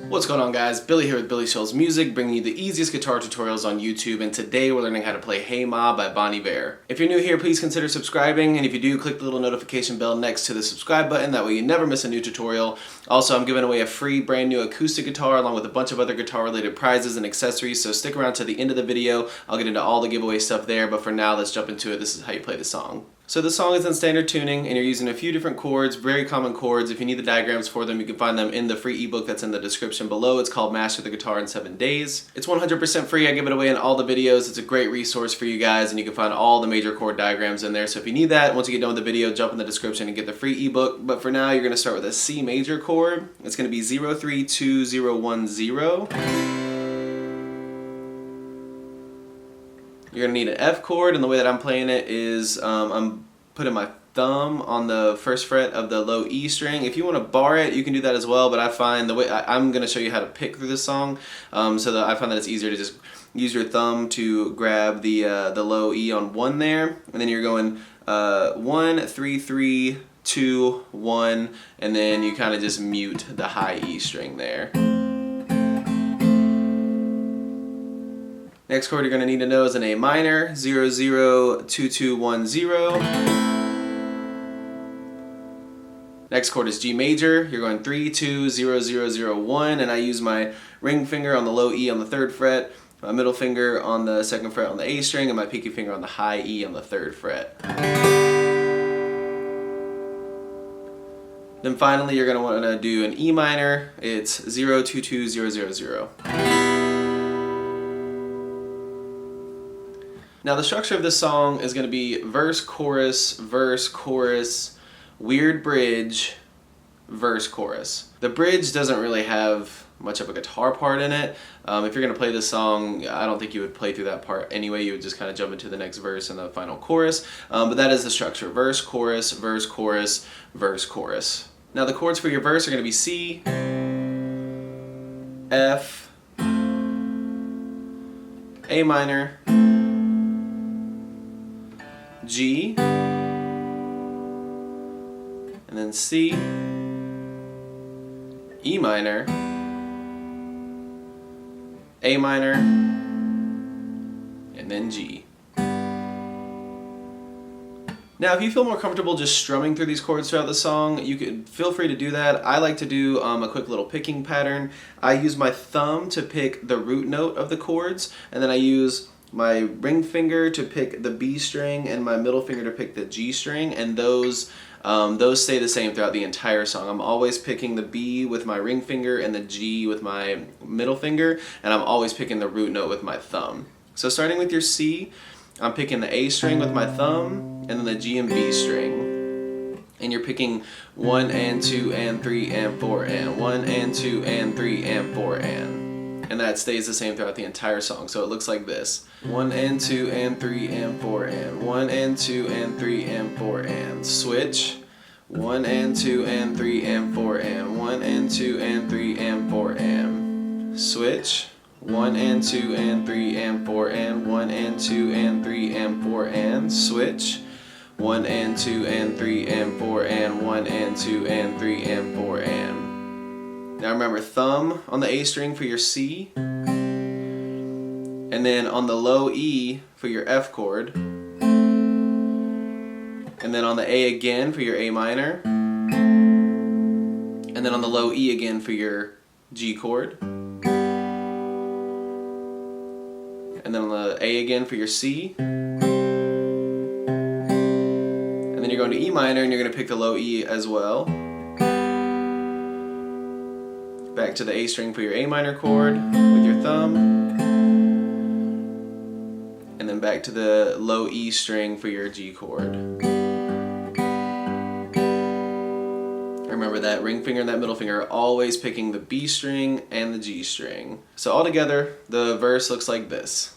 What's going on, guys? Billy here with billyshultzmusic, bringing you the easiest guitar tutorials on YouTube, and today we're learning how to play Hey Ma by Iver. If you're new here, please consider subscribing, and if you do, click the little notification bell next to the subscribe button, that way you never miss a new tutorial. Also, I'm giving away a free brand new acoustic guitar along with a bunch of other guitar related prizes and accessories, so stick around to the end of the video. I'll get into all the giveaway stuff there, but for now, let's jump into it. This is how you play the song. So the song is in standard tuning, and you're using a few different chords, very common chords. If you need the diagrams for them, you can find them in the free ebook that's in the description below. It's called Master the Guitar in 7 Days. It's 100% free. I give it away in all the videos. It's a great resource for you guys, and you can find all the major chord diagrams in there. So if you need that, once you get done with the video, jump in the description and get the free ebook. But for now, you're going to start with a C major chord. It's going to be 0-3-2-0-1-0. You're going to need an F chord, and the way that I'm playing it is I'm putting my thumb on the first fret of the low E string. If you want to bar it, you can do that as well, but I find the way I'm going to show you how to pick through this song, so that I find that it's easier to just use your thumb to grab the low E on 1 there, and then you're going 1, 3, 3, 2, 1, and then you kind of just mute the high E string there. Next chord you're going to need to know is an A minor, 0-0-2-2-1-0. Next chord is G major. You're going 3-2-0-0-0-1, and I use my ring finger on the low E on the 3rd fret, my middle finger on the 2nd fret on the A string, and my pinky finger on the high E on the 3rd fret. Then finally you're going to want to do an E minor. It's 0-2-2-0-0-0. Now the structure of this song is going to be verse, chorus, weird bridge, verse, chorus. The bridge doesn't really have much of a guitar part in it. If you're going to play this song, I don't think you would play through that part anyway. You would just kind of jump into the next verse and the final chorus. But that is the structure: verse, chorus, verse, chorus, verse, chorus. Now the chords for your verse are going to be C, F, A minor, G, and then C, E minor, A minor, and then G. Now if you feel more comfortable just strumming through these chords throughout the song, you could feel free to do that. I like to do a quick little picking pattern. I use my thumb to pick the root note of the chords, and then I use my ring finger to pick the B string and my middle finger to pick the G string, and those stay the same throughout the entire song. I'm always picking the B with my ring finger and the G with my middle finger, and I'm always picking the root note with my thumb. So starting with your C, I'm picking the A string with my thumb, and then the G and B string. And you're picking 1 and 2 and 3 and 4 and 1 and 2 and 3 and 4 and that stays the same throughout the entire song. So it looks like this: 1 and 2 and 3 and 4 and 1 and 2 and 3 and 4 and switch. 1 and 2 and 3 and 4 and 1 and 2 and 3 and 4 and switch. 1 and 2 and 3 and 4 and 1 and 2 and 3 and 4 and switch. 1 and 2 and 3 and 4 and 1 and 2 and 3 and 4 and. Now remember, thumb on the A string for your C, and then on the low E for your F chord, and then on the A again for your A minor, and then on the low E again for your G chord, and then on the A again for your C, and then you're going to E minor and you're going to pick the low E as well. Back to the A string for your A minor chord with your thumb, and then back to the low E string for your G chord. Remember, that ring finger and that middle finger are always picking the B string and the G string. So all together, the verse looks like this.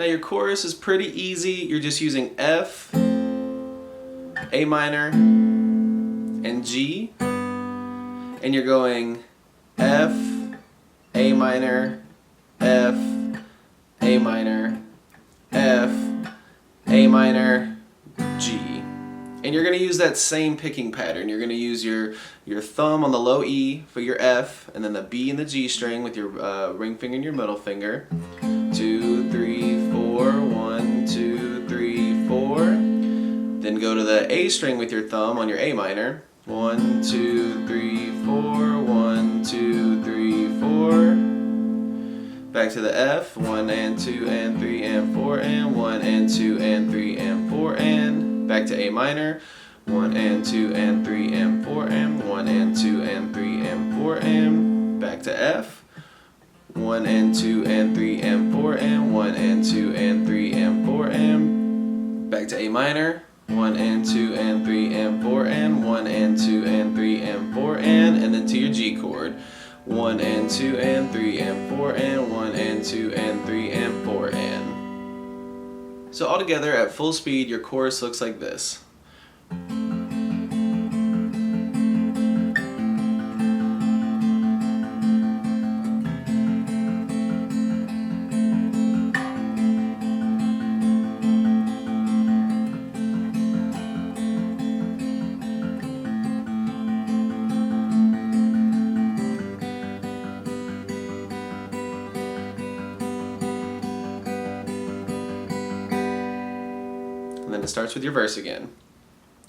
Now your chorus is pretty easy. You're just using F, A minor, and G. And you're going F, A minor, F, A minor, F, A minor, G. And you're going to use that same picking pattern. You're going to use your thumb on the low E for your F, and then the B and the G string with your ring finger and your middle finger. 2, 3, 4, 1, 2, 3, 4. Then go to the A string with your thumb on your A minor. 1, 2, 3, 4, 1, 2, 3, 4. Back to the F, 1 and 2 and 3 and 4 and 1 and 2 and 3 and 4 and back to A minor, 1 and 2 and 3 and 4 and 1 and 2 and 3 and 4 and back to F, 1 and 2 and 3 and 4 and 1 and 2 and 3 and 4 and back to A minor, 1 and 2 and 3 and 4 and 1 and 2 and 3 and 4 and then to your G chord. 1 and 2 and 3 and 4 and 1 and 2 and 3 and 4 and. So altogether at full speed your chorus looks like this. And then it starts with your verse again.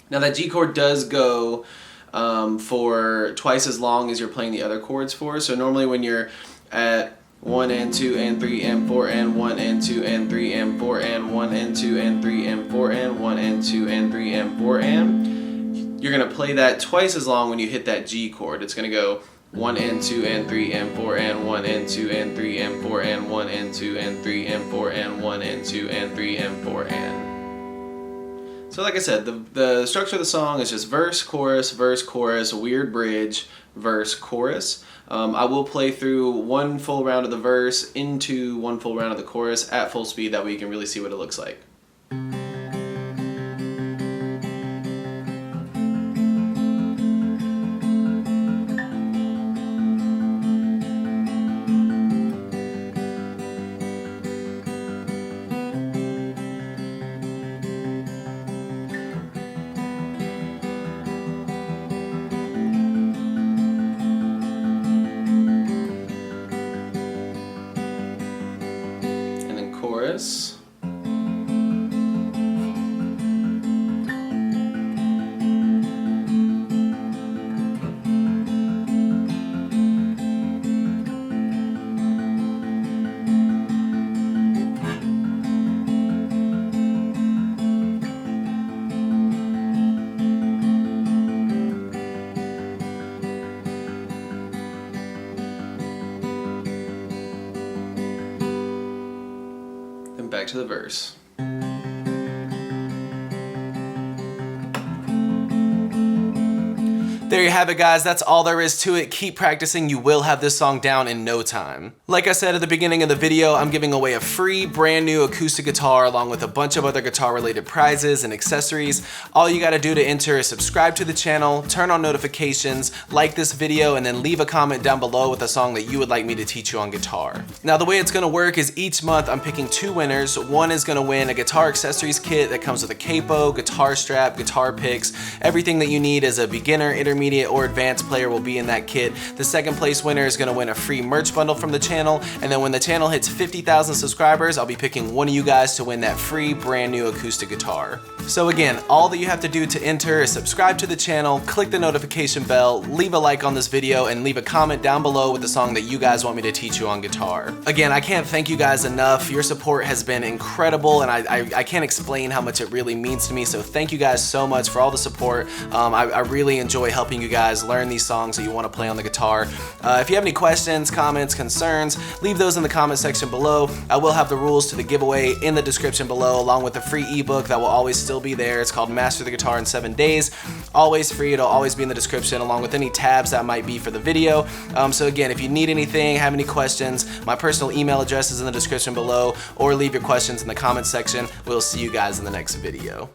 Now that G chord does go for twice as long as you're playing the other chords for. So normally when you're at 1 and 2 and 3 and 4 and 1 and 2 and 3 and 4 and 1 and 2 and 3 and 4 and 1 and 2 and 3 and 4 and you're going to play that twice as long when you hit that G chord. It's going to go 1 and 2 and 3 and 4 and 1 and 2 and 3 and 4 and 1 and 2 and 3 and 4 and 1 and 2 and 3 and 4 and. So like I said, the structure of the song is just verse, chorus, weird bridge, verse, chorus. I will play through one full round of the verse into one full round of the chorus at full speed, that way you can really see what it looks like. Chorus. Back to the verse. There you have it, guys. That's all there is to it. Keep practicing. You will have this song down in no time. Like I said at the beginning of the video, I'm giving away a free brand new acoustic guitar along with a bunch of other guitar related prizes and accessories. All you gotta do to enter is subscribe to the channel, turn on notifications, like this video, and then leave a comment down below with a song that you would like me to teach you on guitar. Now the way it's gonna work is each month I'm picking 2 winners. One is gonna win a guitar accessories kit that comes with a capo, guitar strap, guitar picks. Everything that you need as a beginner, intermediate, or advanced player will be in that kit. The second place winner is gonna win a free merch bundle from the channel, and then when the channel hits 50,000 subscribers, I'll be picking one of you guys to win that free brand new acoustic guitar. So again, all that you have to do to enter is subscribe to the channel, click the notification bell, leave a like on this video, and leave a comment down below with the song that you guys want me to teach you on guitar. Again, I can't thank you guys enough. Your support has been incredible, and I can't explain how much it really means to me, so thank you guys so much for all the support. I really enjoy helping helping you guys learn these songs that you want to play on the guitar. If you have any questions, comments, concerns, leave those in the comment section below. I will have the rules to the giveaway in the description below, along with the free ebook that will always still be there. It's called Master the Guitar in 7 Days. Always free. It'll always be in the description, along with any tabs that might be for the video. So again, if you need anything, have any questions, my personal email address is in the description below, or leave your questions in the comment section. We'll see you guys in the next video.